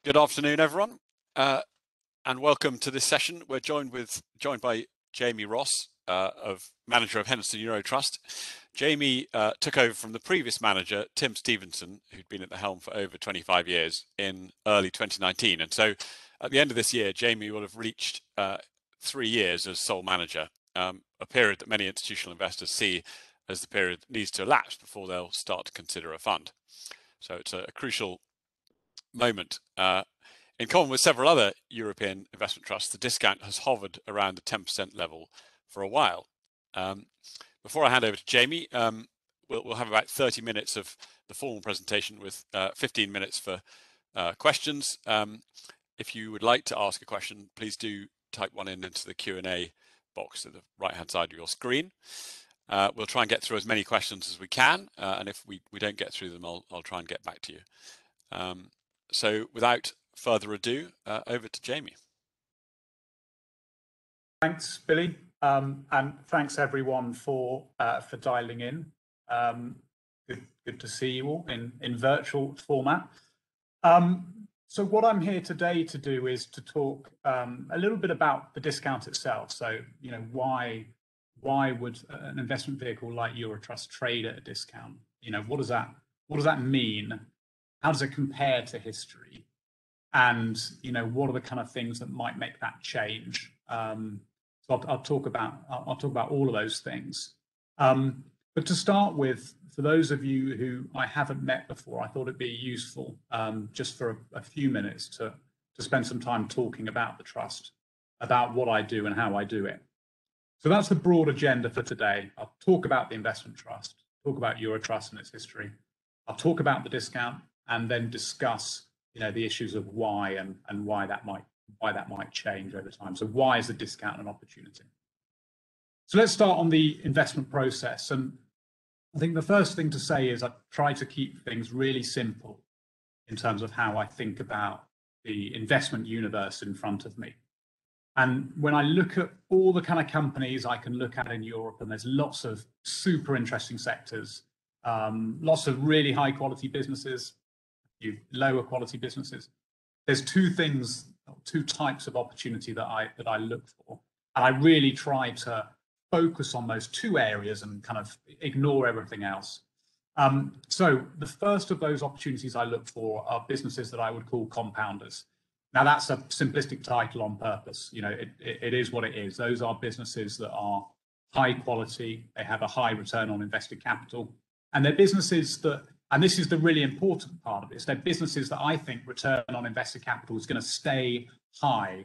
Good afternoon, everyone, and welcome to this session. We're joined by Jamie Ross, manager of Henderson EuroTrust. Jamie took over from the previous manager, Tim Stevenson, who'd been at the helm for over 25 years in early 2019. And so at the end of this year, Jamie will have reached 3 years as sole manager, a period that many institutional investors see as the period that needs to elapse before they'll start to consider a fund. So it's a crucial moment. In common with several other European investment trusts, the discount has hovered around the 10% level for a while. Before I hand over to Jamie, we'll have about 30 minutes of the formal presentation with 15 minutes for questions. If you would like to ask a question, please do type one into the Q&A box at the right-hand side of your screen. We'll try and get through as many questions as we can, and if we don't get through them, I'll try and get back to you. So without further ado, over to Jamie. Thanks, Billy, and thanks everyone for dialing in. Good to see you all in virtual format. So what I'm here today to do is to talk a little bit about the discount itself. So why would an investment vehicle like EuroTrust trade at a discount? What does that mean? How does it compare to history? And what are the kind of things that might make that change? So I'll talk about all of those things. But to start with, for those of you who I haven't met before, I thought it'd be useful just for a few minutes to spend some time talking about the trust, about what I do and how I do it. So that's the broad agenda for today. I'll talk about the investment trust, talk about EuroTrust and its history. I'll talk about the discount and then discuss the issues of why and why that might change over time. So why is the discount an opportunity? So let's start on the investment process. And I think the first thing to say is I try to keep things really simple in terms of how I think about the investment universe in front of me. And when I look at all the kind of companies I can look at in Europe, and there's lots of super interesting sectors, lots of really high quality businesses, lower quality businesses. There's two types of opportunity that I look for, and I really try to focus on those two areas and kind of ignore everything else. So the first of those opportunities I look for are businesses that I would call compounders. Now that's a simplistic title on purpose. It is what it is. Those are businesses that are high quality. They have a high return on invested capital, and they're businesses that. And this is the really important part of this. They're businesses that I think return on invested capital is going to stay high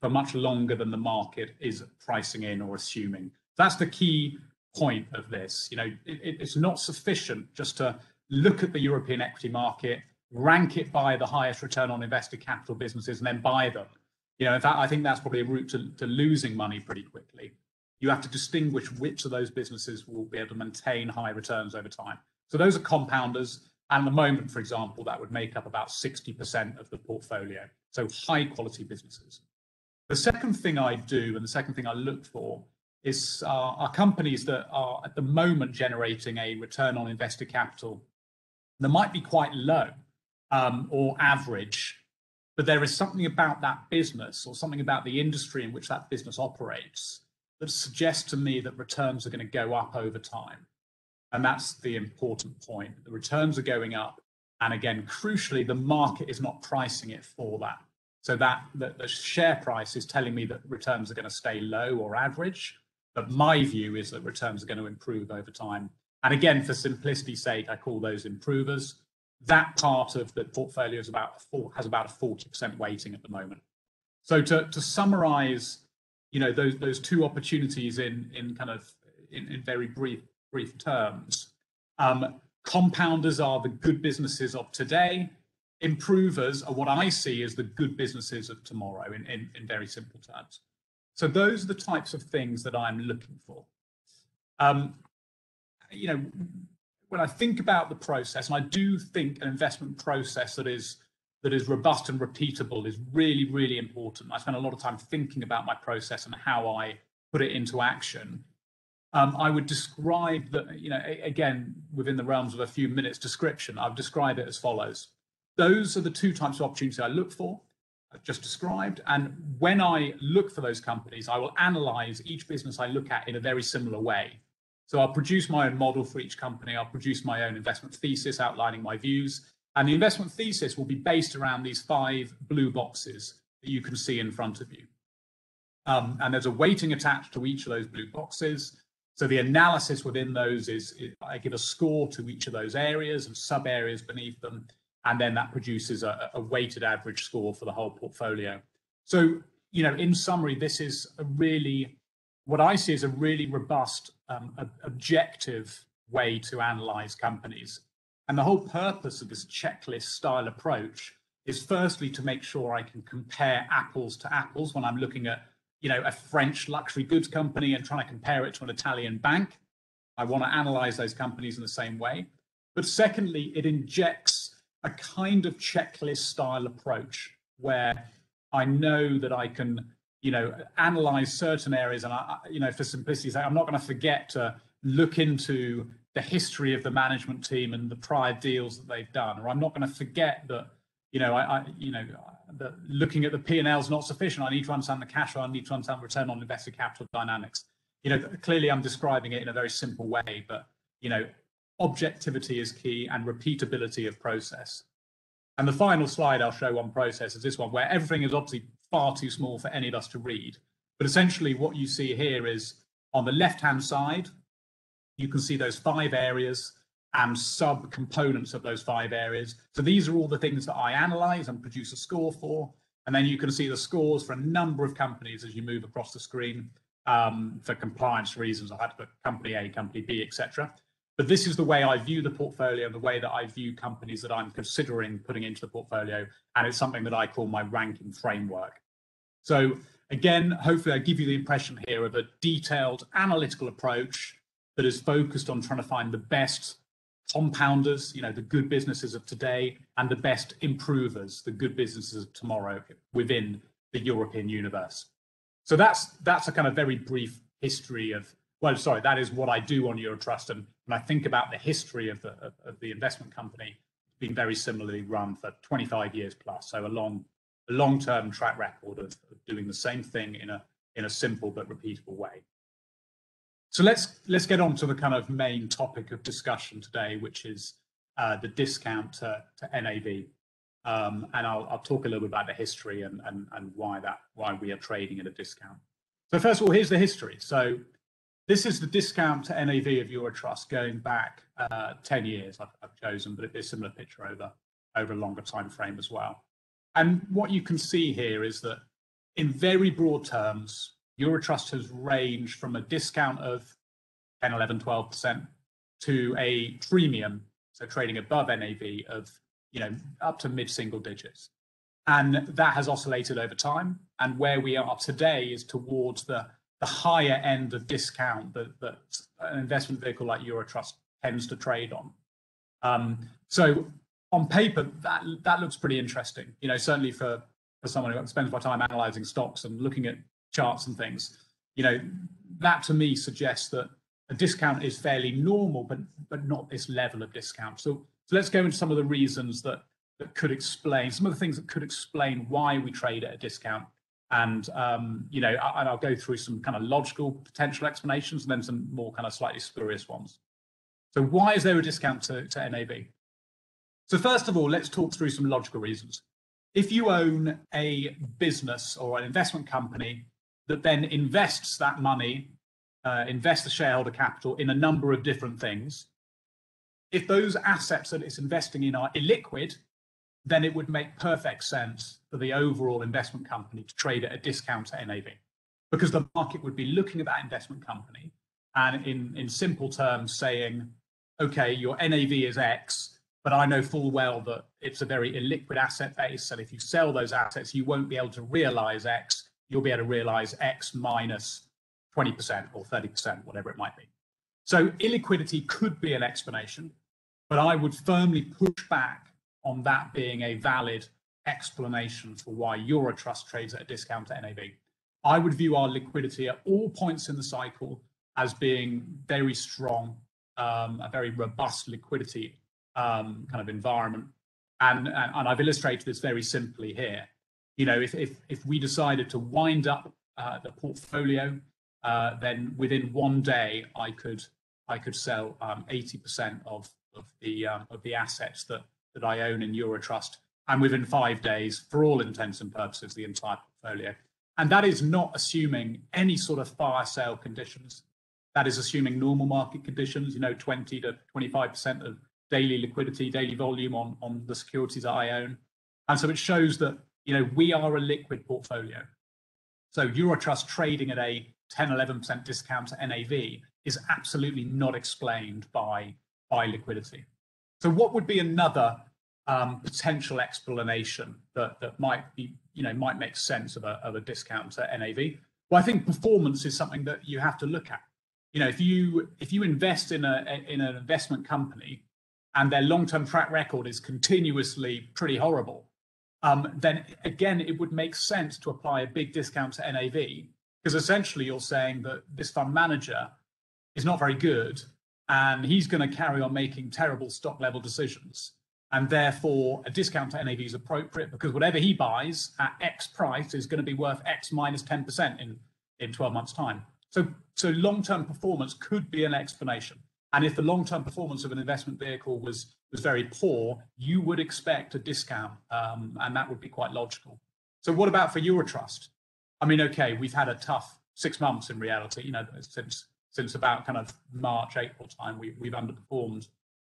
for much longer than the market is pricing in or assuming. That's the key point of this. It's not sufficient just to look at the European equity market, rank it by the highest return on invested capital businesses, and then buy them. In fact, I think that's probably a route to losing money pretty quickly. You have to distinguish which of those businesses will be able to maintain high returns over time. So those are compounders, and at the moment, for example, that would make up about 60% of the portfolio. So high quality businesses. The second thing I do, and the second thing I look for, is are companies that are at the moment generating a return on invested capital that might be quite low or average, but there is something about that business or something about the industry in which that business operates that suggests to me that returns are going to go up over time. And that's the important point. The returns are going up. And again, crucially, the market is not pricing it for that. So that the share price is telling me that returns are going to stay low or average. But my view is that returns are going to improve over time. And again, for simplicity's sake, I call those improvers. That part of the portfolio is has about a 40% weighting at the moment. So to summarize, those two opportunities in very brief terms. Compounders are the good businesses of today. Improvers are what I see as the good businesses of tomorrow in very simple terms. So those are the types of things that I'm looking for. When I think about the process, and I do think an investment process that is robust and repeatable is really, really important. I spend a lot of time thinking about my process and how I put it into action. I would describe that, again, within the realms of a few minutes description, I would describe it as follows. those are the two types of opportunities I look for, I've just described. And when I look for those companies, I will analyze each business I look at in a very similar way. So I'll produce my own model for each company. I'll produce my own investment thesis outlining my views. And the investment thesis will be based around these 5 blue boxes that you can see in front of you. And there's a weighting attached to each of those blue boxes. So the analysis within those is I give a score to each of those areas and sub areas beneath them. And then that produces a weighted average score for the whole portfolio. So, you know, in summary, this is a really, what I see as a really robust, objective way to analyze companies. And the whole purpose of this checklist style approach is firstly to make sure I can compare apples to apples when I'm looking at, you know, a French luxury goods company and trying to compare it to an Italian bank. I want to analyze those companies in the same way. But secondly, it injects a kind of checklist style approach where I know that I can, you know, analyze certain areas. And I, you know, for simplicity's sake, I'm not going to forget to look into the history of the management team and the prior deals that they've done, or I'm not going to forget that, you know, that looking at the P&L is not sufficient. I need to understand the cash flow. I need to understand return on invested capital dynamics. You know, clearly I'm describing it in a very simple way, but, you know, objectivity is key and repeatability of process. And the final slide I'll show on process is this one, where everything is obviously far too small for any of us to read. But essentially what you see here is on the left-hand side, you can see those 5 areas and sub-components of those 5 areas. So these are all the things that I analyze and produce a score for. And then you can see the scores for a number of companies as you move across the screen. For compliance reasons, I had to put company A, company B, etc. But this is the way I view the portfolio, the way that I view companies that I'm considering putting into the portfolio. And it's something that I call my ranking framework. So again, hopefully I give you the impression here of a detailed analytical approach that is focused on trying to find the best compounders, you know, the good businesses of today, and the best improvers, the good businesses of tomorrow within the European universe. So that's a kind of very brief history of, well, sorry, that is what I do on EuroTrust. And when I think about the history of the investment company, it's been very similarly run for 25 years plus. So a long-term track record of doing the same thing in a simple but repeatable way. So let's get on to the kind of main topic of discussion today, which is the discount to NAV. And I'll talk a little bit about the history and why we are trading at a discount. So first of all, here's the history. So this is the discount to NAV of EuroTrust going back 10 years. I've chosen, but it's a similar picture over a longer time frame as well. And what you can see here is that in very broad terms, EuroTrust has ranged from a discount of 10, 11, 12% to a premium, so trading above NAV of, you know, up to mid-single digits. And that has oscillated over time. And where we are today is towards the higher end of discount that an investment vehicle like EuroTrust tends to trade on. So on paper, that looks pretty interesting. You know, certainly for someone who spends my time analyzing stocks and looking at charts and things, you know, that to me suggests that a discount is fairly normal, but not this level of discount. So let's go into some of the reasons that could explain, some of the things that could explain why we trade at a discount. And, you know, and I'll go through some kind of logical potential explanations and then some more kind of slightly spurious ones. So why is there a discount to NAV? So first of all, let's talk through some logical reasons. If you own a business or an investment company that then invests that money, invests the shareholder capital in a number of different things, if those assets that it's investing in are illiquid, then it would make perfect sense for the overall investment company to trade at a discount to NAV, because the market would be looking at that investment company and in simple terms saying, okay, your NAV is X, but I know full well that it's a very illiquid asset base. And if you sell those assets, you won't be able to realize X. You'll be able to realize X minus 20% or 30%, whatever it might be. So illiquidity could be an explanation, but I would firmly push back on that being a valid explanation for why EuroTrust trades at a discount to NAV. I would view our liquidity at all points in the cycle as being very strong, a very robust liquidity kind of environment. And I've illustrated this very simply here. You know, if we decided to wind up the portfolio, then within one day I could sell 80% of the assets that I own in EuroTrust, and within 5 days, for all intents and purposes, the entire portfolio. And that is not assuming any sort of fire sale conditions. That is assuming normal market conditions, you know, 20 to 25% of daily liquidity, daily volume on the securities that I own. And so it shows that, you know, we are a liquid portfolio. So EuroTrust trading at a 10, 11% discount to NAV is absolutely not explained by liquidity. So what would be another potential explanation that might be, you know, might make sense of a discount to NAV? Well, I think performance is something that you have to look at. You know, if you invest in an investment company and their long-term track record is continuously pretty horrible, then again, it would make sense to apply a big discount to NAV, because essentially you're saying that this fund manager is not very good and he's going to carry on making terrible stock level decisions. And therefore, a discount to NAV is appropriate because whatever he buys at X price is going to be worth X minus 10% in 12 months' time. So long-term performance could be an explanation. And if the long-term performance of an investment vehicle was very poor, you would expect a discount, and that would be quite logical. So what about for EuroTrust? I mean, okay, we've had a tough 6 months in reality. You know, since about kind of March, April time, we've underperformed.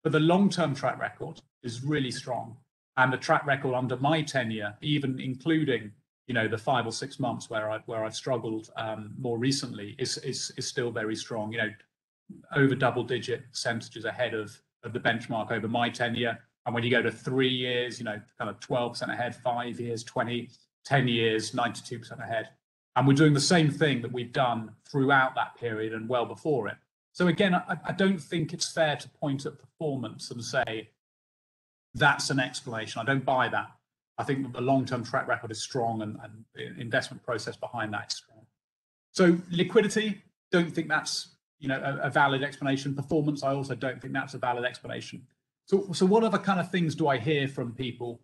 But the long-term track record is really strong, and the track record under my tenure, even including, you know, the 5 or 6 months where I've struggled more recently, is still very strong. You know, over double-digit percentages ahead of the benchmark over my tenure. And when you go to 3 years, you know, kind of 12% ahead, 5 years, 20, 10 years, 92% ahead. And we're doing the same thing that we've done throughout that period and well before it. So again, I don't think it's fair to point at performance and say that's an explanation. I don't buy that. I think that the long-term track record is strong, and the investment process behind that is strong. So liquidity, don't think that's, you know, a valid explanation. Performance, I also don't think that's a valid explanation. So what other kind of things do I hear from people?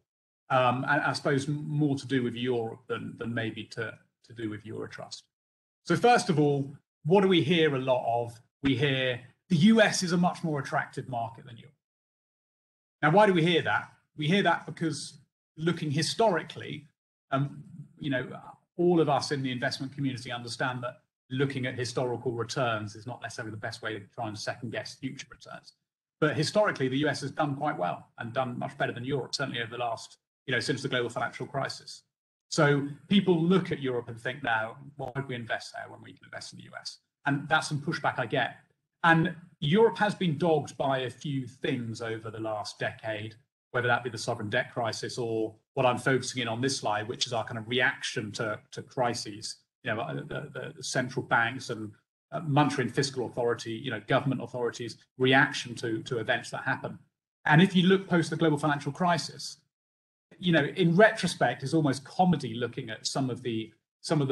And I suppose more to do with Europe than maybe to do with EuroTrust. So first of all, what do we hear a lot of? We hear the US is a much more attractive market than Europe. Now, why do we hear that? We hear that because looking historically, you know, all of us in the investment community understand that looking at historical returns is not necessarily the best way to try and second guess future returns. But historically, the US has done quite well and done much better than Europe, certainly over the last, you know, since the global financial crisis. So people look at Europe and think, now, why would we invest there when we can invest in the US? And that's some pushback I get. And Europe has been dogged by a few things over the last decade, whether that be the sovereign debt crisis or what I'm focusing in on this slide, which is our kind of reaction to crises. You know, the central banks and monetary and fiscal authority, you know, government authorities' reaction to events that happen. And if you look post the global financial crisis, you know, in retrospect, it's almost comedy looking at some of the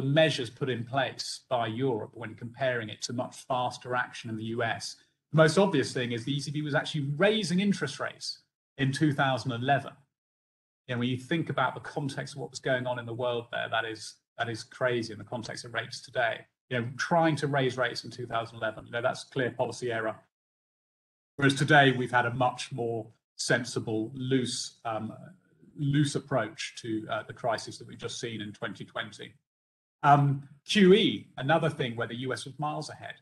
measures put in place by Europe when comparing it to much faster action in the US. The most obvious thing is the ECB was actually raising interest rates in 2011. You know, when you think about the context of what was going on in the world there, that is crazy in the context of rates today. You know, trying to raise rates in 2011, you know, that's a clear policy error. Whereas today we've had a much more sensible, loose approach to the crisis that we've just seen in 2020. QE, another thing where the US was miles ahead.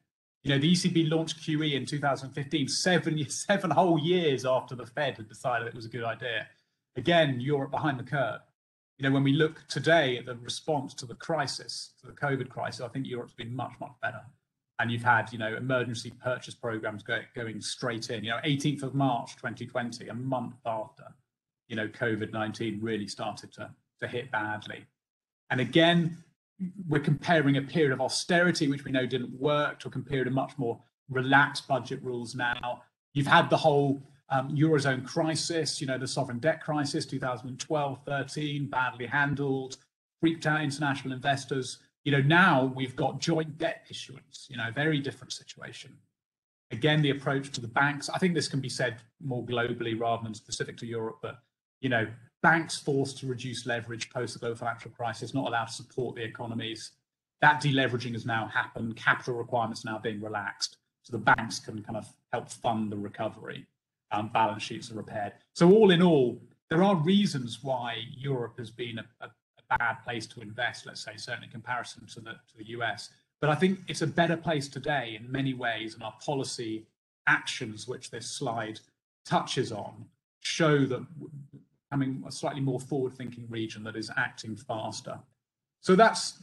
You know, the ECB launched QE in 2015, 7 whole years after the Fed had decided it was a good idea. Again, Europe behind the curve. You know, when we look today at the response to the crisis, to the COVID crisis, I think Europe's been much, much better. And you've had, you know, emergency purchase programs going straight in. You know, 18th of March 2020, a month after, you know, COVID-19 really started to hit badly. And again, we're comparing a period of austerity, which we know didn't work, to a period of much more relaxed budget rules now. You've had the whole Eurozone crisis, you know, the sovereign debt crisis, 2012, 13, badly handled, freaked out international investors. You know, now we've got joint debt issuance, you know, very different situation. Again, the approach to the banks, I think this can be said more globally rather than specific to Europe, but, banks forced to reduce leverage post the global financial crisis, not allowed to support the economies. That deleveraging has now happened. Capital requirements are now being relaxed, so the banks can kind of help fund the recovery. Balance sheets are repaired. So all in all, there are reasons why Europe has been a bad place to invest, let's say, certainly in comparison to the US. But I think it's a better place today in many ways, and our policy actions, which this slide touches on, show that becoming a slightly more forward-thinking region that is acting faster. So that's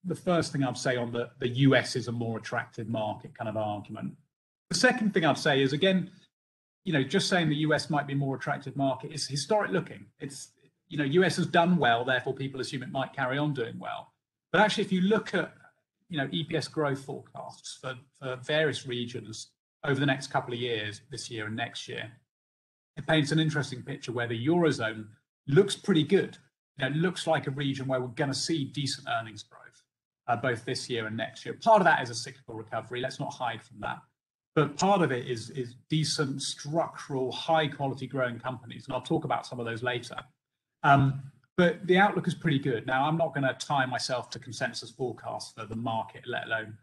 the first thing I'd say on the US is a more attractive market kind of argument. The second thing I'd say is, again, just saying the US might be a more attractive market is historic looking. It's, US has done well, therefore people assume it might carry on doing well. But actually, if you look at, EPS growth forecasts for various regions over the next couple of years, this year and next year, it paints an interesting picture where the Eurozone looks pretty good. It looks like a region where we're going to see decent earnings growth, both this year and next year. Part of that is a cyclical recovery. Let's not hide from that. But part of it is decent, structural, high-quality growing companies. And I'll talk about some of those later. But the outlook is pretty good. Now, I'm not going to tie myself to consensus forecasts for the market, let alone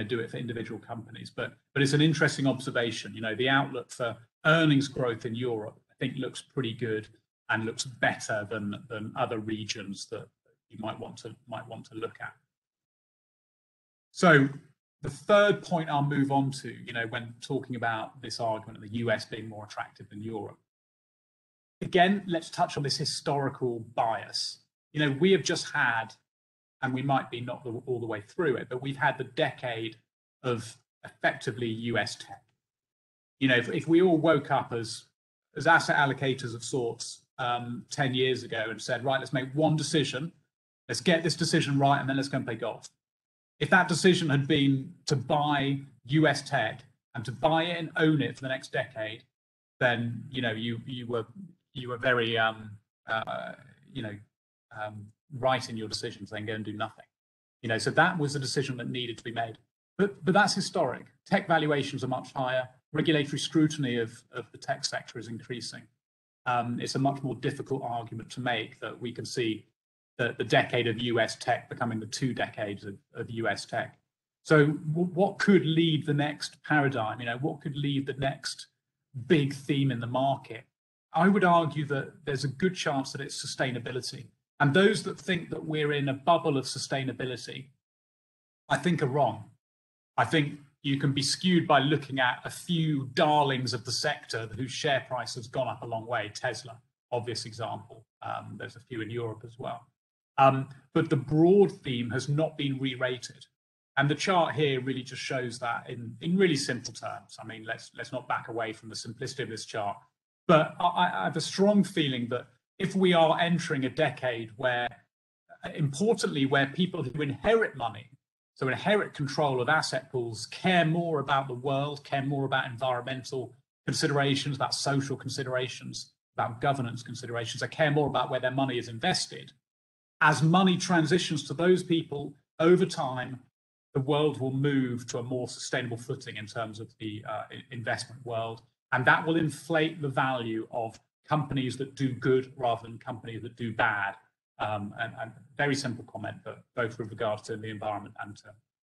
do it for individual companies. But it's an interesting observation. The outlook for earnings growth in Europe, I think, looks pretty good and looks better than other regions that you might want to look at. So the third point I'll move on to, when talking about this argument of the US being more attractive than Europe. Again, let's touch on this historical bias. We have just had, and we might be not all the way through it, but we've had the decade of effectively US tech. If we all woke up as asset allocators of sorts 10 years ago and said, right, let's make one decision, let's get this decision right, and then let's go and play golf. If that decision had been to buy US tech and to buy it and own it for the next decade, then you were very right in your decision to then go and do nothing. So that was a decision that needed to be made. But that's historic. Tech valuations are much higher. Regulatory scrutiny of the tech sector is increasing. It's a much more difficult argument to make that we can see the decade of US tech becoming the 2 decades of US tech. So what could lead the next paradigm? What could lead the next big theme in the market? I would argue that there's a good chance that it's sustainability. And those that think that we're in a bubble of sustainability, I think are wrong. I think you can be skewed by looking at a few darlings of the sector whose share price has gone up a long way. Tesla, obvious example. There's a few in Europe as well. But the broad theme has not been re-rated. And the chart here really just shows that in really simple terms. I mean, let's not back away from the simplicity of this chart. But I have a strong feeling that if we are entering a decade where, importantly, where people who inherit money, so inherit control of asset pools, care more about the world, care more about environmental considerations, about social considerations, about governance considerations, they care more about where their money is invested. As money transitions to those people over time, the world will move to a more sustainable footing in terms of the investment world. And that will inflate the value of companies that do good rather than companies that do bad. And very simple comment, but both with regard to the environment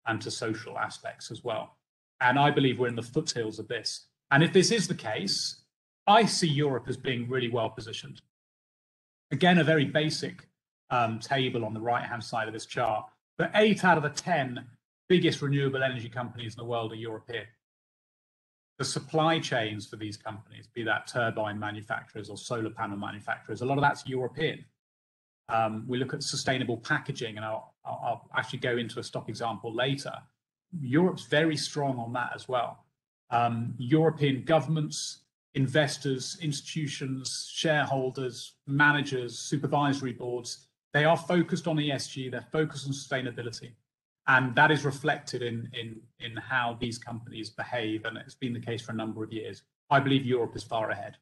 and to social aspects as well. And I believe we're in the foothills of this. And if this is the case, I see Europe as being really well positioned. Again, a very basic table on the right-hand side of this chart, but 8 out of the 10 biggest renewable energy companies in the world are European. The supply chains for these companies, be that turbine manufacturers or solar panel manufacturers, a lot of that's European. We look at sustainable packaging, and I'll actually go into a stock example later. Europe's very strong on that as well. European governments, investors, institutions, shareholders, managers, supervisory boards, they are focused on ESG, they're focused on sustainability. And that is reflected in how these companies behave, and it's been the case for a number of years. I believe Europe is far ahead.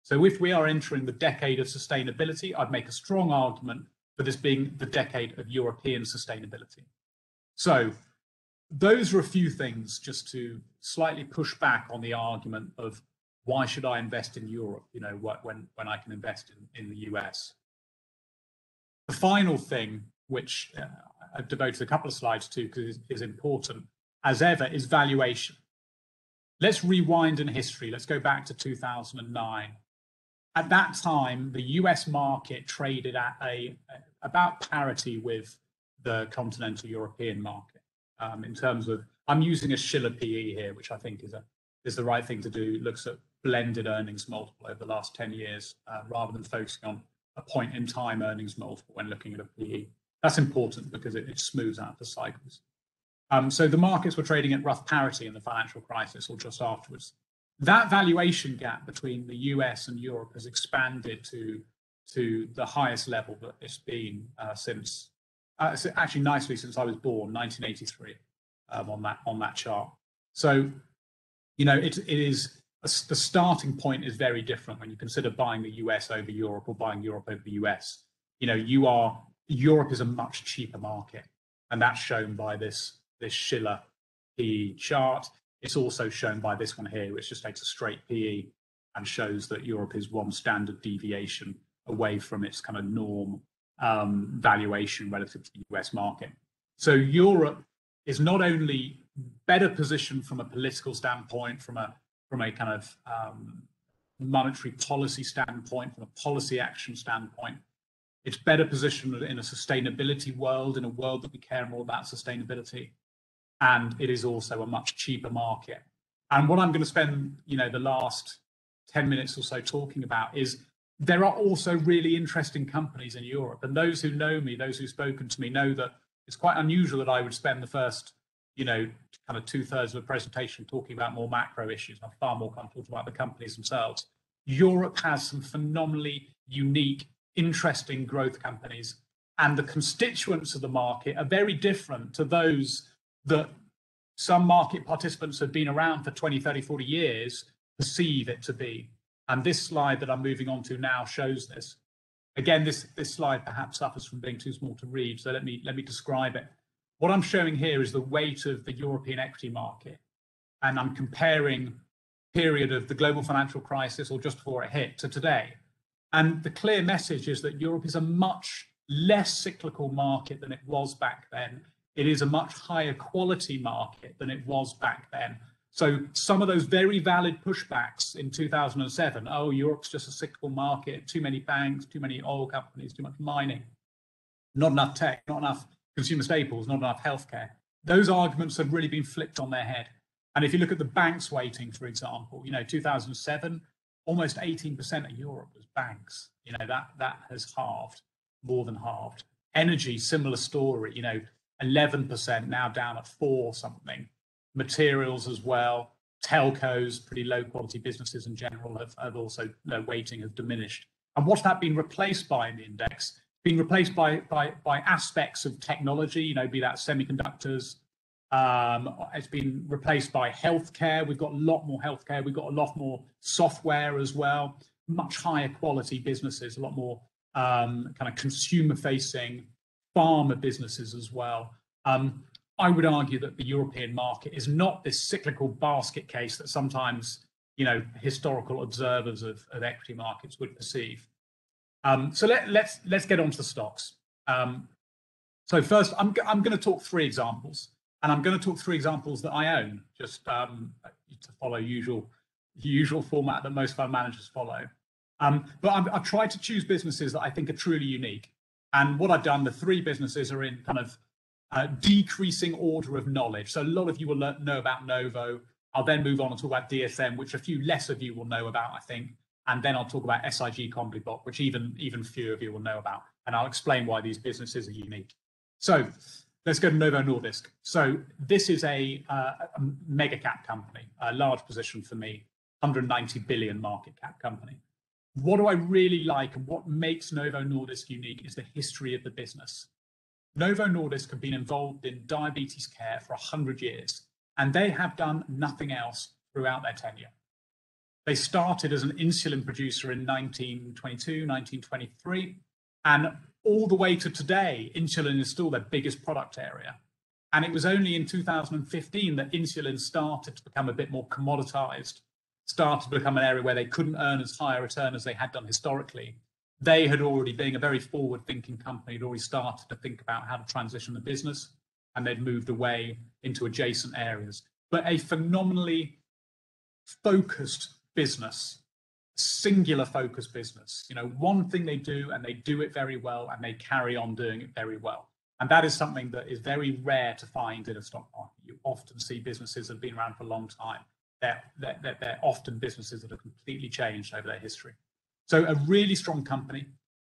So if we are entering the decade of sustainability, I'd make a strong argument for this being the decade of European sustainability. So those are a few things just to slightly push back on the argument of why should I invest in Europe? You know, when I can invest in the US. The final thing, which I've devoted a couple of slides to because it is important as ever, is valuation. Let's rewind in history. Let's go back to 2009. At that time, the US market traded at about parity with the continental European market in terms of, I'm using a Schiller PE here, which I think is the right thing to do. It looks at blended earnings multiple over the last 10 years rather than focusing on a point in time earnings multiple when looking at a PE. That's important because it smooths out the cycles. So the markets were trading at rough parity in the financial crisis or just afterwards. That valuation gap between the US and Europe has expanded to the highest level that it's been since, actually nicely since I was born, 1983, on that chart. So, you know, it is, the starting point is very different when you consider buying the US over Europe or buying Europe over the US. You know, Europe is a much cheaper market, and that's shown by this Schiller PE chart. It's also shown by this one here, which just takes a straight PE and shows that Europe is one standard deviation away from its kind of norm valuation relative to the US market. So Europe is not only better positioned from a political standpoint, from a kind of monetary policy standpoint, from a policy action standpoint, it's better positioned in a sustainability world, in a world that we care more about sustainability. And it is also a much cheaper market. And what I'm going to spend, you know, the last 10 minutes or so talking about is there are also really interesting companies in Europe. And those who know me, those who've spoken to me, know that it's quite unusual that I would spend the first, you know, kind of 2/3 of the presentation talking about more macro issues. I'm far more comfortable about the companies themselves. Europe has some phenomenally unique, interesting growth companies, and the constituents of the market are very different to those that some market participants have been around for 20, 30, 40 years perceive it to be. And this slide that I'm moving on to now shows this. Again, this slide perhaps suffers from being too small to read, so let me describe it. What I'm showing here is the weight of the European equity market, and I'm comparing period of the global financial crisis or just before it hit to today. And the clear message is that Europe is a much less cyclical market than it was back then. It is a much higher quality market than it was back then. So some of those very valid pushbacks in 2007, oh, Europe's just a cyclical market, too many banks, too many oil companies, too much mining, not enough tech, not enough consumer staples, not enough healthcare. Those arguments have really been flipped on their head. And if you look at the banks weighting, for example, you know, 2007, almost 18% of Europe was banks. You know, that has halved, more than halved. Energy, similar story, you know, 11% now down at 4 something. Materials as well. Telcos, pretty low quality businesses in general, have also, their weighting has diminished. And what's that been replaced by in the index? Been replaced by aspects of technology, you know, be that semiconductors. It's been replaced by healthcare. We've got a lot more healthcare. We've got a lot more software as well. Much higher quality businesses, a lot more kind of consumer facing pharma businesses as well. I would argue that the European market is not this cyclical basket case that sometimes, you know, historical observers of equity markets would perceive. So let's get on to the stocks. So first, I'm going to talk 3 examples, and I'm going to talk 3 examples that I own, just to follow usual format that most fund managers follow. But I've tried to choose businesses that I think are truly unique. And what I've done, the 3 businesses are in kind of decreasing order of knowledge. So a lot of you will know about Novo. I'll then move on and talk about DSM, which a few less of you will know about, I think. And then I'll talk about SIG Comblibot, which even fewer of you will know about. And I'll explain why these businesses are unique. So let's go to Novo Nordisk. So this is a mega cap company, a large position for me, 190 billion market cap company. What do I really like and what makes Novo Nordisk unique is the history of the business. Novo Nordisk have been involved in diabetes care for 100 years, and they have done nothing else throughout their tenure. They started as an insulin producer in 1922, 1923, and all the way to today, insulin is still their biggest product area. And it was only in 2015 that insulin started to become a bit more commoditized. started to become an area where they couldn't earn as high a return as they had done historically, they had already, being a very forward-thinking company, had already started to think about how to transition the business, and they'd moved away into adjacent areas. But a phenomenally focused business, singular focused business. You know, one thing they do, and they do it very well, and they carry on doing it very well. And that is something that is very rare to find in a stock market. You often see businesses that have been around for a long time. They're often businesses that have completely changed over their history. So a really strong company.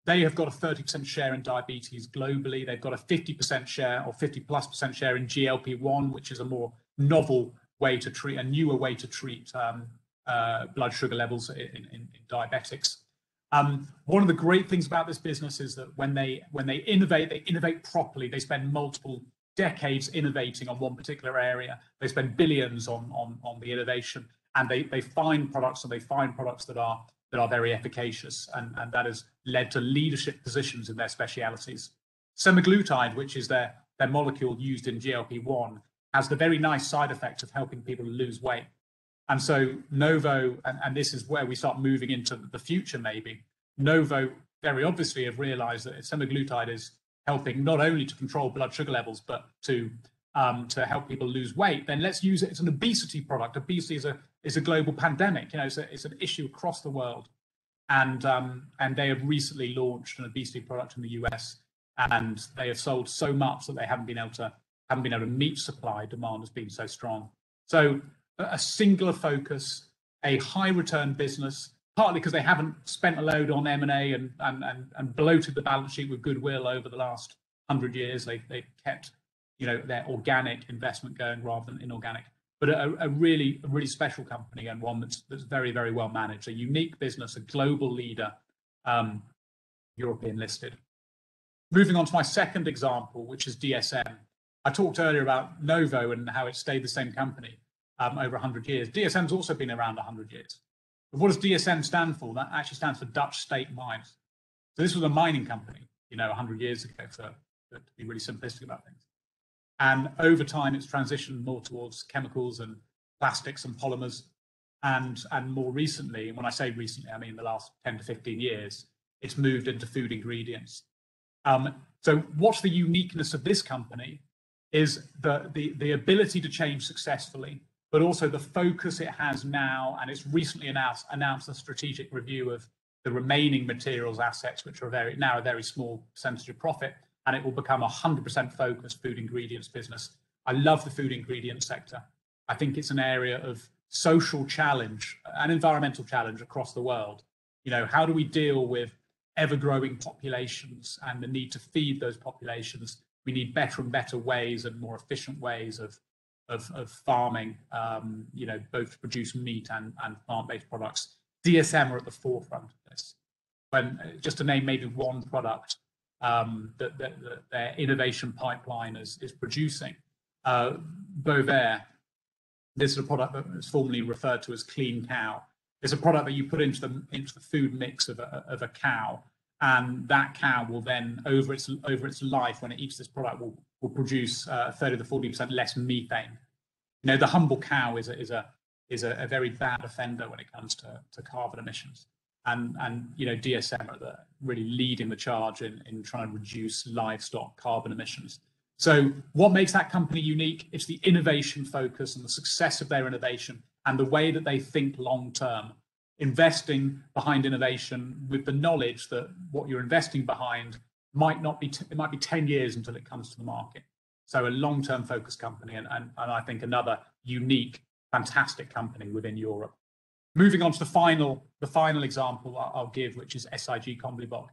They have got a 30% share in diabetes globally. They've got a 50% share or 50+% share in GLP-1, which is a more novel way to treat, a newer way to treat blood sugar levels in diabetics. One of the great things about this business is that when they innovate properly. They spend multiple decades innovating on one particular area. They spend billions on the innovation, and they find products, and they find products that are very efficacious, and that has led to leadership positions in their specialities. Semaglutide, which is their molecule used in GLP-1, has the very nice side effect of helping people lose weight. And so Novo, and this is where we start moving into the future maybe, Novo very obviously have realized that semaglutide is helping not only to control blood sugar levels, but to help people lose weight. Then let's use it as an obesity product. Obesity is a global pandemic. You know, it's an issue across the world. And they have recently launched an obesity product in the US, and they have sold so much that they haven't been able to meet supply. Demand has been so strong. So a singular focus, a high return business, partly because they haven't spent a load on M&A and bloated the balance sheet with goodwill over the last 100 years. They've kept, you know, their organic investment going rather than inorganic. But a really special company, and one that's very, very well managed. A unique business, a global leader, European listed. Moving on to my second example, which is DSM. I talked earlier about Novo and how it stayed the same company over 100 years. DSM's also been around 100 years. But what does DSM stand for? That actually stands for Dutch State Mines. So this was a mining company, you know, 100 years ago, to be really simplistic about things. And over time, it's transitioned more towards chemicals and plastics and polymers. And more recently, and when I say recently, I mean the last 10 to 15 years, it's moved into food ingredients. So what's the uniqueness of this company is the ability to change successfully, but also the focus it has now, and it's recently announced a strategic review of the remaining materials assets, which are now a very small percentage of profit, and it will become 100% focused food ingredients business. I love the food ingredients sector. I think it's an area of social challenge and environmental challenge across the world. You know, how do we deal with ever-growing populations and the need to feed those populations? We need better and better ways and more efficient ways of farming, you know, both to produce meat and plant-based products. DSM are at the forefront of this. Just to name maybe one product that their innovation pipeline is producing, Bovaer. This is a product that is formerly referred to as Clean Cow. It's a product that you put into the food mix of a cow, and that cow will then, over its life, when it eats this product, will produce 30 to 40% less methane. You know, the humble cow is a very bad offender when it comes to carbon emissions, and you know, DSM are really leading the charge in trying to reduce livestock carbon emissions. So what makes that company unique? It's the innovation focus and the success of their innovation and the way that they think long term, investing behind innovation with the knowledge that what you're investing behind might be 10 years until it comes to the market. So a long-term focused company, and I think another unique, fantastic company within Europe. Moving on to the final example I'll give, which is SIG Comblibok.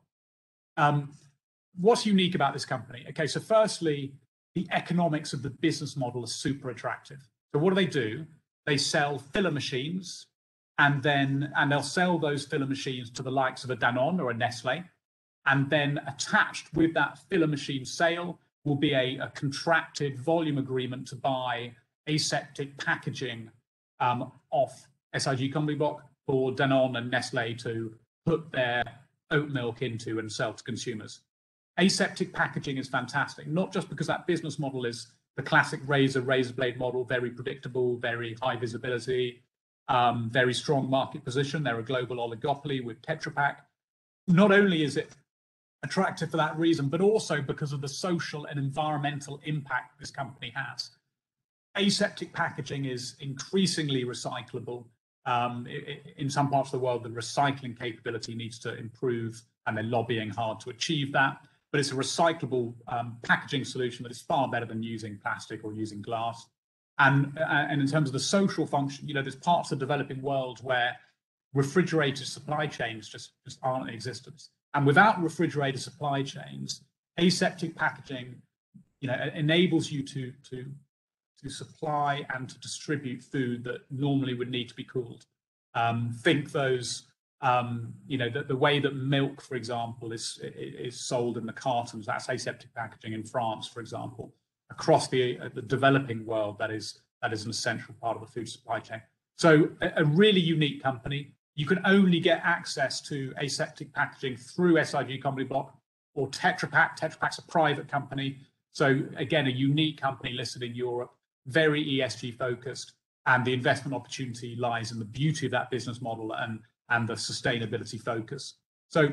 What's unique about this company? Okay, so firstly, the economics of the business model are super attractive. So what do? They sell filler machines, and they'll sell those filler machines to the likes of a Danone or a Nestle, and then attached with that filler machine sale will be a contracted volume agreement to buy aseptic packaging off SIG Comblibok for Danone and Nestle to put their oat milk into and sell to consumers. Aseptic packaging is fantastic, not just because that business model is the classic razor blade model, very predictable, very high visibility, very strong market position. They're a global oligopoly with Tetra Pak. Not only is it attractive for that reason, but also because of the social and environmental impact this company has. Aseptic packaging is increasingly recyclable. In some parts of the world, the recycling capability needs to improve, and they're lobbying hard to achieve that. But it's a recyclable packaging solution that is far better than using plastic or using glass. And in terms of the social function, there's parts of the developing world where refrigerated supply chains just aren't in existence. And without refrigerated supply chains, aseptic packaging, enables you to supply and to distribute food that normally would need to be cooled. Think those, the way that milk, for example, is sold in the cartons. That's aseptic packaging in France, for example. Across the developing world, that is an essential part of the food supply chain. So a really unique company. You can only get access to aseptic packaging through SIG Company Block or Tetra Pak. Tetra Pak's a private company. So again, a unique company listed in Europe, very ESG focused, and the investment opportunity lies in the beauty of that business model and the sustainability focus. So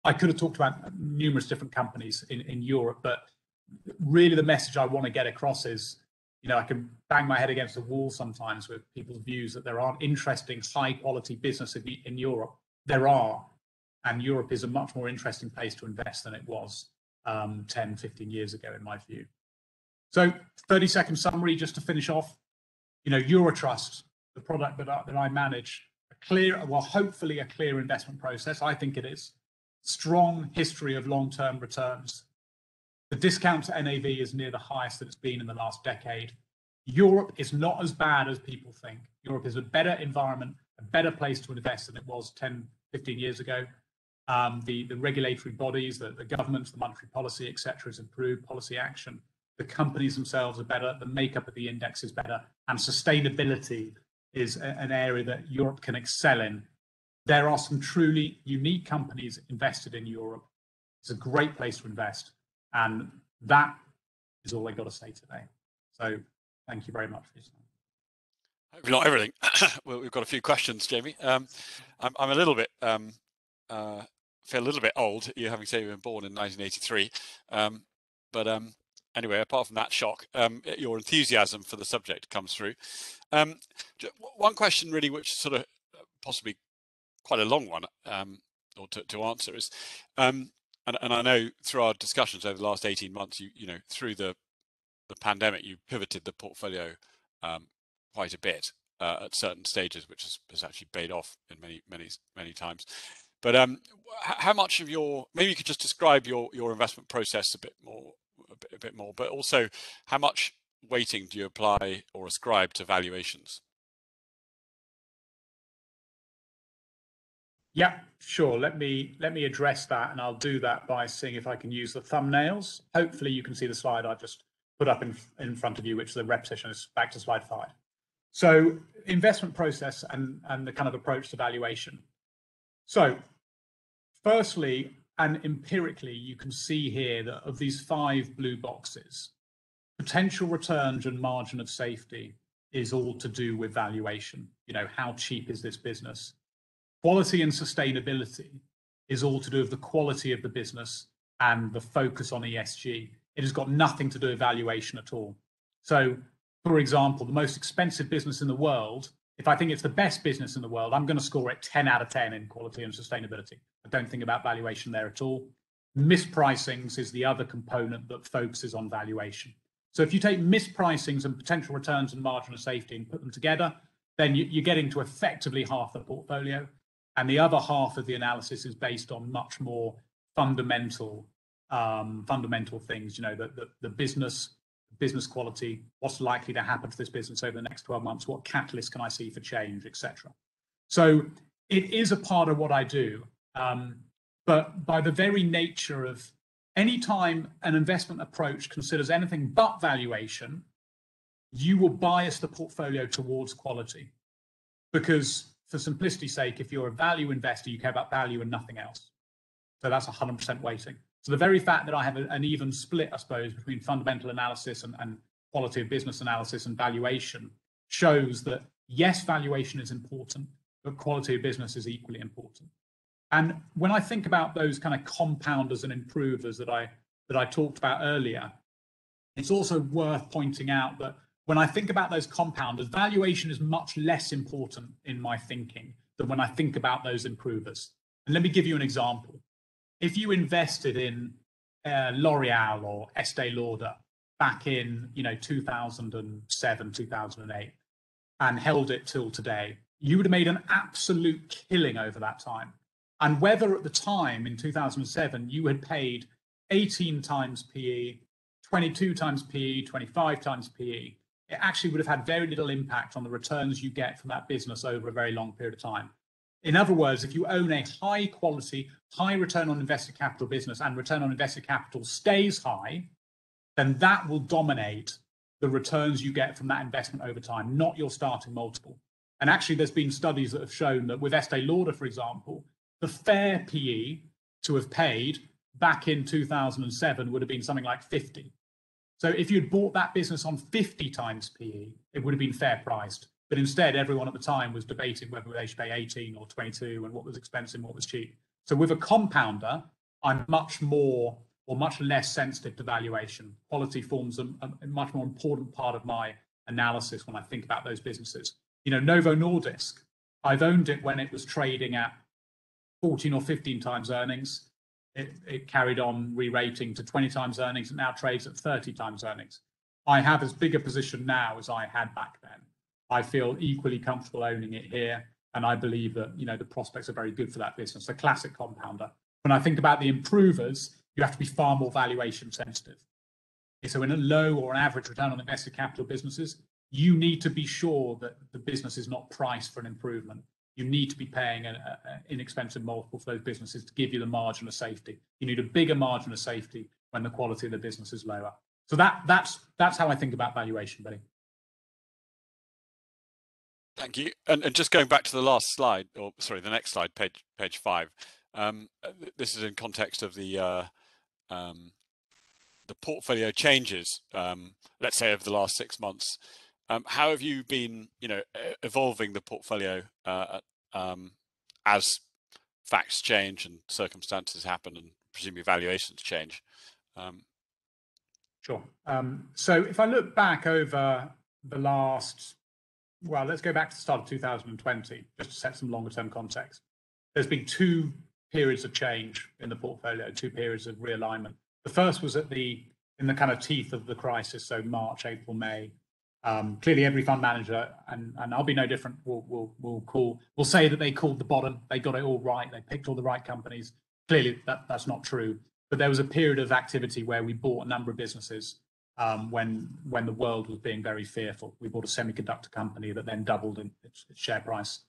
I could have talked about numerous different companies in Europe, but really the message I want to get across is, I can bang my head against the wall sometimes with people's views that there aren't interesting, high quality businesses in Europe. There are, and Europe is a much more interesting place to invest than it was 10, 15 years ago, in my view. So 30-second summary just to finish off. EuroTrust, the product that I manage, hopefully a clear investment process. I think it is. Strong history of long-term returns. The discount to NAV is near the highest that it's been in the last decade. Europe is not as bad as people think. Europe is a better environment, a better place to invest than it was 10, 15 years ago. The regulatory bodies, the governments, the monetary policy, etc., has improved, policy action. The companies themselves are better, the makeup of the index is better, and sustainability is an area that Europe can excel in. There are some truly unique companies invested in Europe. It's a great place to invest. And that is all I got to say today. So thank you very much for your time. Hopefully not everything. Well, we've got a few questions, Jamie. I'm a little bit feel a little bit old, you having said you were born in 1983. But anyway, apart from that shock, your enthusiasm for the subject comes through. One question really, which is sort of possibly quite a long one, or to answer is, and I know through our discussions over the last 18 months, through the pandemic, you pivoted the portfolio quite a bit at certain stages, which has actually paid off in many times. But how much of maybe you could just describe your investment process a bit more, but also how much weighting do you apply or ascribe to valuations? Yeah, sure. Let me address that, and I'll do that by seeing if I can use the thumbnails. Hopefully you can see the slide I just put up in front of you, which the repetition is back to slide 5. So investment process and the kind of approach to valuation. So firstly, and empirically, you can see here that of these 5 blue boxes, potential returns and margin of safety is all to do with valuation. How cheap is this business? Quality and sustainability is all to do with the quality of the business and the focus on ESG. It has got nothing to do with valuation at all. So, for example, the most expensive business in the world, if I think it's the best business in the world, I'm going to score it 10 out of 10 in quality and sustainability. I don't think about valuation there at all. Mispricings is the other component that focuses on valuation. So if you take mispricings and potential returns and margin of safety and put them together, then you're getting to effectively half the portfolio. And the other half of the analysis is based on much more fundamental things, the business quality, what's likely to happen to this business over the next 12 months, what catalyst can I see for change, etc. So it is a part of what I do, but by the very nature of any time an investment approach considers anything but valuation, you will bias the portfolio towards quality, because for simplicity's sake, if you're a value investor, you care about value and nothing else. So that's 100% weighting. So the very fact that I have an even split, I suppose, between fundamental analysis and quality of business analysis and valuation shows that yes, valuation is important, but quality of business is equally important. And when I think about those kind of compounders and improvers that I talked about earlier, it's also worth pointing out that when I think about those compounders, valuation is much less important in my thinking than when I think about those improvers. And let me give you an example. If you invested in L'Oreal or Estee Lauder back in 2007, 2008, and held it till today, you would have made an absolute killing over that time. And whether at the time in 2007 you had paid 18 times PE, 22 times PE, 25 times PE, it actually would have had very little impact on the returns you get from that business over a very long period of time. In other words, if you own a high quality, high return on invested capital business and return on invested capital stays high, then that will dominate the returns you get from that investment over time, not your starting multiple. And actually, there's been studies that have shown that with Estee Lauder, for example, the fair PE to have paid back in 2007 would have been something like 50. So if you'd bought that business on 50 times PE, it would have been fair priced. But instead, everyone at the time was debating whether they should pay 18 or 22 and what was expensive and what was cheap. So with a compounder, I'm much more or much less sensitive to valuation. Quality forms a much more important part of my analysis when I think about those businesses. Novo Nordisk, I've owned it when it was trading at 14 or 15 times earnings. It carried on re-rating to 20 times earnings and now trades at 30 times earnings. I have as big a position now as I had back then. I feel equally comfortable owning it here, and I believe that the prospects are very good for that business, a classic compounder. When I think about the improvers, you have to be far more valuation sensitive. So in a low or an average return on invested capital businesses, you need to be sure that the business is not priced for an improvement. You need to be paying an inexpensive multiple for those businesses to give you the margin of safety. You need a bigger margin of safety when the quality of the business is lower. So that's how I think about valuation, Billy. Thank you. And just going back to the last slide, or sorry, the next slide, page 5. This is in context of the portfolio changes, let's say over the last 6 months. How have you been, evolving the portfolio as facts change and circumstances happen and presumably valuations change? Sure. So if I look back over the last, well, let's go back to the start of 2020, just to set some longer term context. There's been 2 periods of change in the portfolio, 2 periods of realignment. The first was in the kind of teeth of the crisis, so March, April, May. Clearly, every fund manager, and I'll be no different, will say that they called the bottom, they got it all right, they picked all the right companies. Clearly, that's not true. But there was a period of activity where we bought a number of businesses when the world was being very fearful. We bought a semiconductor company that then doubled in its share price.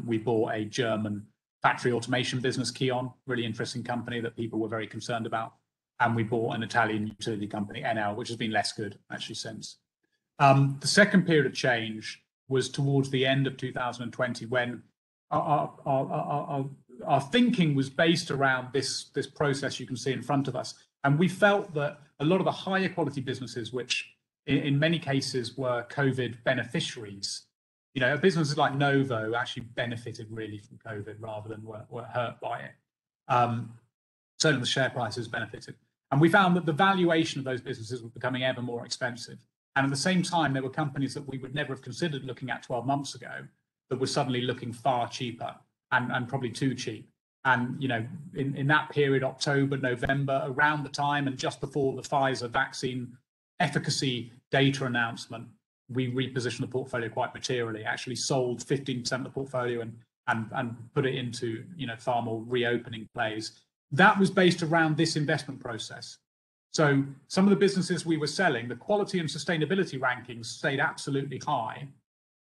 We bought a German factory automation business, Kion, really interesting company that people were very concerned about. And we bought an Italian utility company, NL, which has been less good actually since. The second period of change was towards the end of 2020 when our thinking was based around this process you can see in front of us. And we felt that a lot of the higher quality businesses, which in many cases were COVID beneficiaries, businesses like Novo actually benefited really from COVID rather than were hurt by it. Certainly the share prices benefited. And we found that the valuation of those businesses was becoming ever more expensive. And at the same time, there were companies that we would never have considered looking at 12 months ago that were suddenly looking far cheaper and probably too cheap. And, in that period, October, November, around the time and just before the Pfizer vaccine efficacy data announcement, we repositioned the portfolio quite materially, actually sold 15% of the portfolio and put it into, far more reopening plays. That was based around this investment process. So some of the businesses we were selling, the quality and sustainability rankings stayed absolutely high,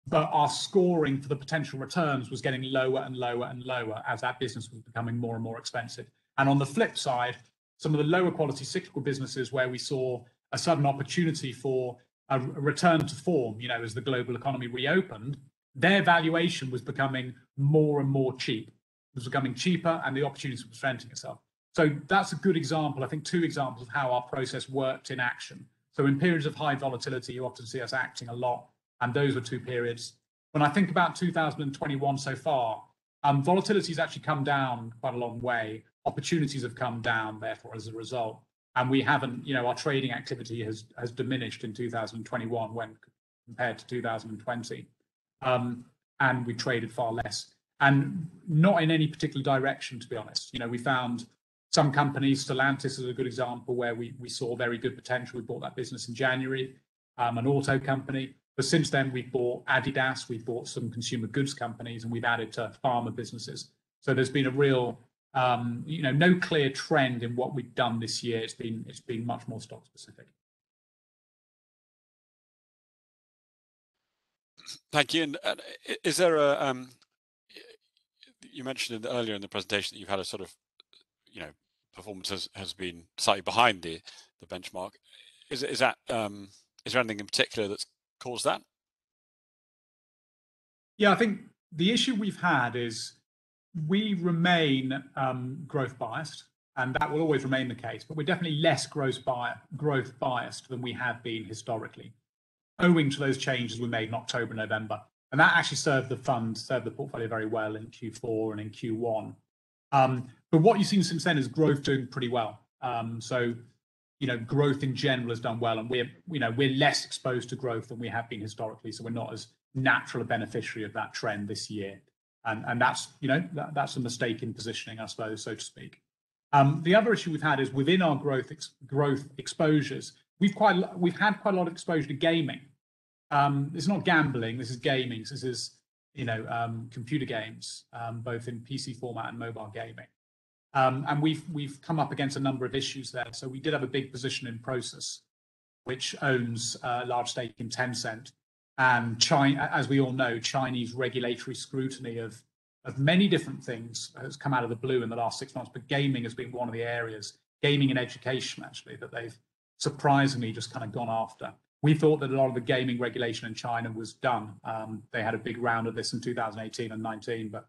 but our scoring for the potential returns was getting lower and lower and lower as that business was becoming more and more expensive. And on the flip side, some of the lower quality cyclical businesses where we saw a sudden opportunity for a return to form, as the global economy reopened, their valuation was becoming more and more cheap. It was becoming cheaper and the opportunity was presenting itself. So that's a good example, I think 2 examples of how our process worked in action. So in periods of high volatility, you often see us acting a lot. And those were 2 periods. when I think about 2021 so far, volatility has actually come down quite a long way. Opportunities have come down, therefore, as a result. And we haven't, our trading activity has diminished in 2021 when compared to 2020. And we traded far less, and not in any particular direction, to be honest. We found some companies, Stellantis is a good example, where we saw very good potential. We bought that business in January, an auto company. But since then, we've bought Adidas, we've bought some consumer goods companies, and we've added to pharma businesses. So there's been a real, no clear trend in what we've done this year. It's been much more stock specific. Thank you. And is there a you mentioned earlier in the presentation that you've had a sort of, performance has been slightly behind the benchmark. Is there anything in particular that's caused that? Yeah, I think the issue we've had is we remain growth biased, and that will always remain the case. But we're definitely less growth biased than we have been historically, owing to those changes we made in October, November. And that actually served the portfolio very well in Q4 and in Q1. But what you've seen since then is growth doing pretty well. So, growth in general has done well, and we're less exposed to growth than we have been historically. So we're not as natural a beneficiary of that trend this year. And that's, that's a mistake in positioning, I suppose, so to speak. The other issue we've had is within our growth exposures, we've had quite a lot of exposure to gaming. It's not gambling. This is gaming. This is, computer games, both in PC format and mobile gaming. And we've come up against a number of issues there. So we did have a big position in Prosus, which owns a large stake in Tencent. And China, as we all know, Chinese regulatory scrutiny of many different things has come out of the blue in the last 6 months. But gaming has been one of the areas, gaming and education, actually, that they've surprisingly just kind of gone after. We thought that a lot of the gaming regulation in China was done. They had a big round of this in 2018 and 19, but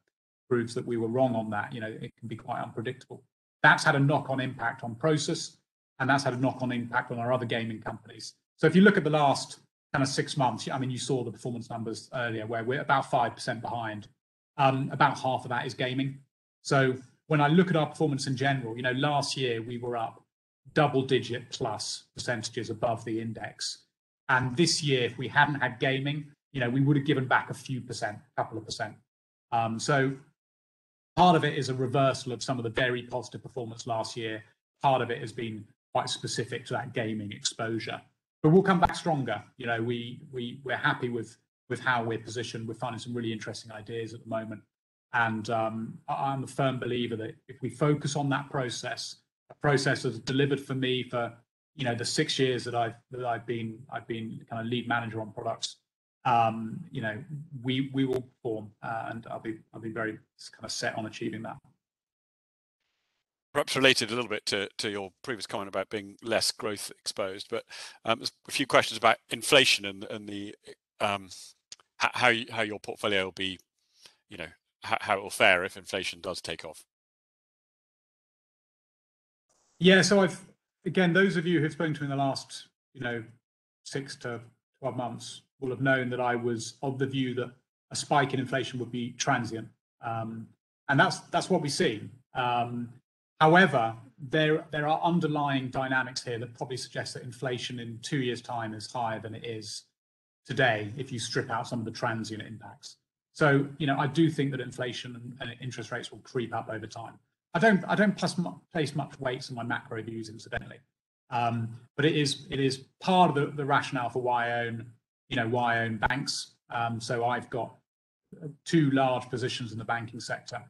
proves that we were wrong on that. It can be quite unpredictable. That's had a knock-on impact on Prosus, and that's had a knock-on impact on our other gaming companies. So if you look at the last kind of 6 months, you saw the performance numbers earlier, where we're about 5% behind. About half of that is gaming. So when I look at our performance in general, last year we were up double-digit plus percentages above the index. And this year, if we hadn't had gaming, we would have given back a couple of percent. So part of it is a reversal of some of the very positive performance last year. Part of it has been quite specific to that gaming exposure. But we'll come back stronger. We're happy with how we're positioned. We're finding some really interesting ideas at the moment. And I'm a firm believer that if we focus on that process, a process that's delivered for me for the 6 years that I've been kind of lead manager on products, we will perform, and I'll be very kind of set on achieving that. Perhaps related a little bit to your previous comment about being less growth exposed, but there's a few questions about inflation and the how your portfolio will be, how it will fare if inflation does take off. Yeah, so again, those of you who've spoken to me in the last, 6 to 12 months will have known that I was of the view that a spike in inflation would be transient, and that's what we see. However, there are underlying dynamics here that probably suggest that inflation in 2 years' time is higher than it is today if you strip out some of the transient impacts. So, I do think that inflation and interest rates will creep up over time. I don't place much weight on my macro views, incidentally, but it is part of the rationale for why I own banks. So I've got 2 large positions in the banking sector,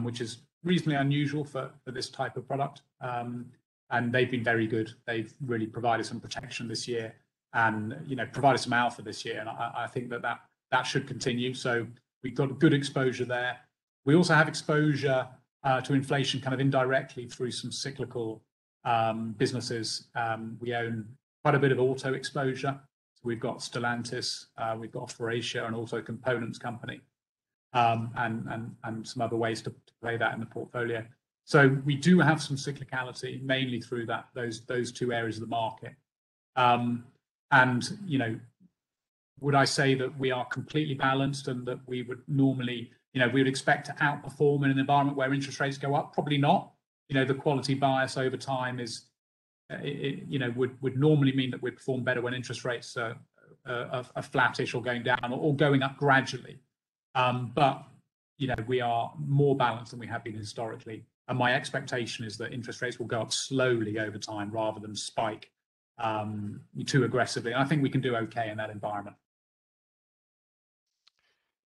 which is reasonably unusual for this type of product, and they've been very good. They've really provided some protection this year, and provided some alpha this year, and I think that should continue. So we've got good exposure there. We also have exposure to inflation kind of indirectly through some cyclical businesses. We own quite a bit of auto exposure. So we've got Stellantis, we've got Faurecia, an auto components company, and some other ways to play that in the portfolio. So we do have some cyclicality, mainly through those 2 areas of the market. And Would I say that we are completely balanced and that we would normally, we would expect to outperform in an environment where interest rates go up? Probably not. The quality bias over time is, would normally mean that we perform better when interest rates are flattish or going down or going up gradually. But we are more balanced than we have been historically. And my expectation is that interest rates will go up slowly over time rather than spike too aggressively. And I think we can do okay in that environment.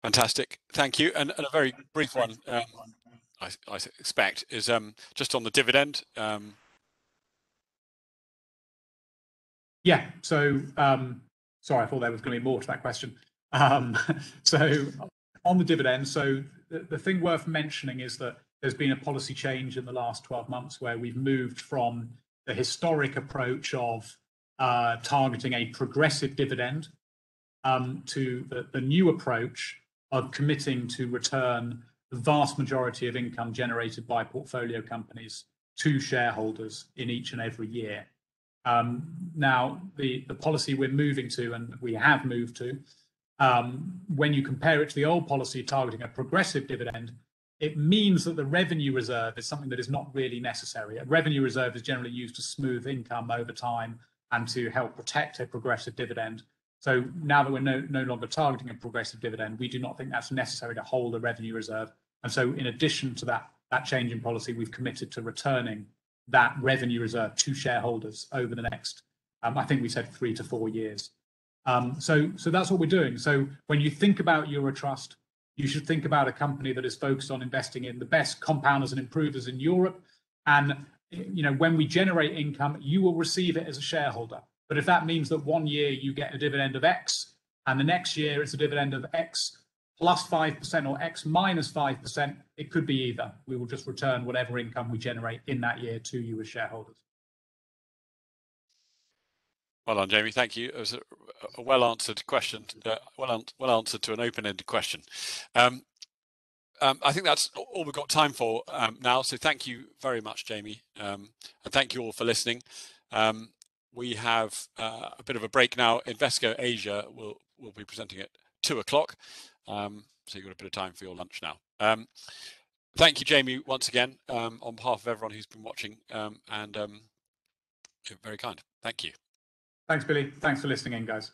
Fantastic, thank you. And a very brief one, I expect, is just on the dividend. Yeah. So, sorry, I thought there was going to be more to that question. So, on the dividend, so the thing worth mentioning is that there's been a policy change in the last 12 months where we've moved from the historic approach of targeting a progressive dividend to the new approach of committing to return the vast majority of income generated by portfolio companies to shareholders in each and every year. Now, the policy we're moving to, and we have moved to, when you compare it to the old policy targeting a progressive dividend, it means that the revenue reserve is something that is not really necessary. A revenue reserve is generally used to smooth income over time and to help protect a progressive dividend. So now that we're no longer targeting a progressive dividend, we do not think that's necessary to hold a revenue reserve. And so in addition to that change in policy, we've committed to returning that revenue reserve to shareholders over the next, I think we said 3 to 4 years. So that's what we're doing. So when you think about EuroTrust, you should think about a company that is focused on investing in the best compounders and improvers in Europe. And when we generate income, you will receive it as a shareholder. But if that means that one year you get a dividend of X, and the next year it's a dividend of X plus 5% or X minus 5%, it could be either. We will just return whatever income we generate in that year to you as shareholders. Well done, Jamie. Thank you. It was a well-answered question, well answered to an open-ended question. I think that's all we've got time for now. So thank you very much, Jamie, and thank you all for listening. We have a bit of a break now. Invesco Asia will be presenting at 2 o'clock. So you've got a bit of time for your lunch now. Thank you, Jamie, once again, on behalf of everyone who's been watching, and you're very kind. Thank you. Thanks, Billy. Thanks for listening in, guys.